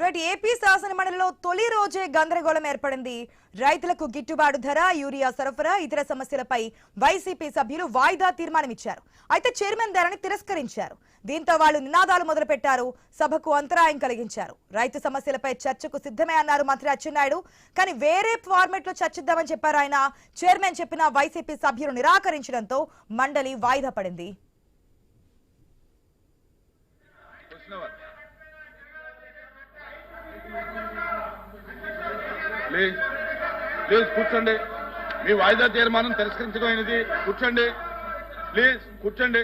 Right AP శాసన మండలిలో తొలి రోజే గందరగోళం ఏర్పడింది. రైతులకు గిట్టుబాటు ధర, యూరియా సరఫరా, ఇతర సమస్యలపై వైసీపీ సభ్యులు వాయిదా తీర్మానం ఇచ్చారు. అయితే చైర్మన్ ధరని తిరస్కరించారు. దీంతో వాళ్ళు నినాదాలు మొదలుపెట్టారు. సభకు అంతరాయం కలిగించారు. రైతు సమస్యలపై చర్చకు సిద్ధమే అన్నారు మంత్రి అచ్చెన్నాయుడు. కానీ వేరే ఫార్మెట్ లో చర్చిద్దామని చెప్పారు ఆయన. చైర్మన్ చెప్పిన వైసీపీ సభ్యులు నిరాకరించడంతో మండలి వాయిదా పడింది. ప్లీజ్ కూర్చోండి. మీ వాయిదా తీర్మానం తిరస్కరించడమైనది. కూర్చోండి ప్లీజ్, కూర్చోండి.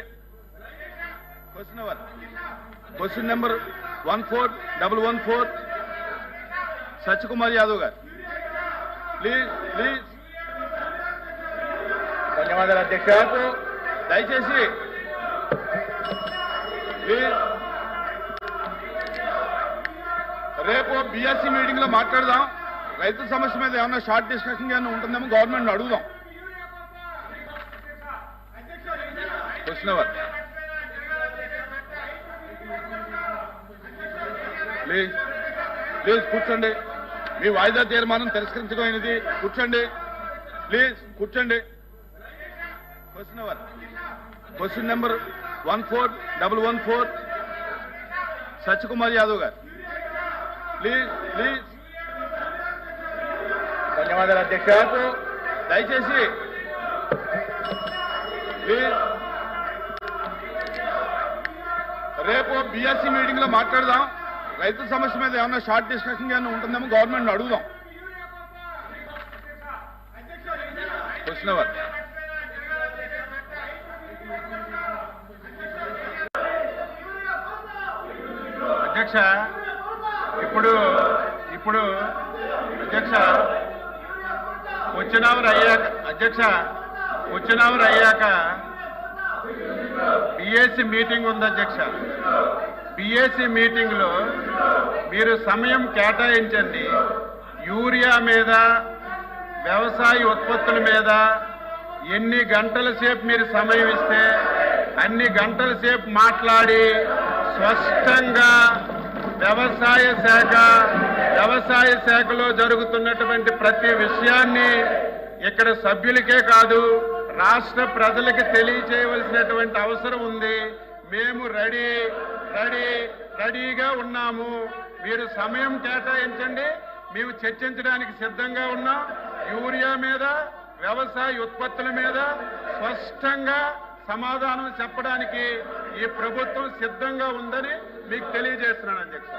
క్వశ్చన్ నెంబర్ 14114 సత్యకుమార్ యాదవ్ గారు. ప్లీజ్. ధన్యవాదాలు అధ్యక్ష. దయచేసి ప్లీజ్ రేపు బిఎస్సి మీటింగ్ లో మాట్లాడదాం. రైతు సమస్య మీద ఏమన్నా షార్ట్ డిస్కషన్ ఏమైనా ఉంటుందేమో గవర్నమెంట్ అడుగుదాం. క్వశ్చన్ అవర్ ప్లీజ్ కూర్చోండి. మీ వాయిదా తీర్మానం తిరస్కరించడమైనది. కూర్చోండి ప్లీజ్, కూర్చోండి. క్వశ్చన్ నెంబర్ 14114 సత్యకుమార్ యాదవ్ గారు. ప్లీజ్. ధన్యవాదాలు అధ్యక్ష. దయచేసి ప్లీజ్ రేపు బిఎస్సి మీటింగ్ లో మాట్లాడదాం. రైతు సమస్య మీద ఏమన్నా షార్ట్ డిస్కషన్ ఏమైనా ఉంటుందేమో గవర్నమెంట్ అడుగుదాం. క్వశ్చన్ అవర్ అధ్యక్ష. ఇప్పుడు అధ్యక్ష క్వశ్చన్ అవర్ అయ్యాక బిఎస్సి మీటింగ్ ఉంది అధ్యక్ష. బిఎస్సి మీటింగ్ లో మీరు సమయం కేటాయించండి. యూరియా మీద, వ్యవసాయ ఉత్పత్తుల మీద ఎన్ని గంటల సేపు మీరు సమయం ఇస్తే అన్ని గంటల సేపు మాట్లాడి స్పష్టంగా వ్యవసాయ శాఖలో జరుగుతున్నటువంటి ప్రతి విషయాన్ని ఇక్కడ సభ్యులకే కాదు రాష్ట్ర ప్రజలకి తెలియచేయవలసినటువంటి అవసరం ఉంది. మేము రెడీగా ఉన్నాము. మీరు సమయం కేటాయించండి. మేము చర్చించడానికి సిద్ధంగా ఉన్నాం. యూరియా మీద, వ్యవసాయ ఉత్పత్తుల మీద స్పష్టంగా సమాధానం చెప్పడానికి ఈ ప్రభుత్వం సిద్ధంగా ఉందని మీకు తెలియజేస్తున్నాను అధ్యక్ష.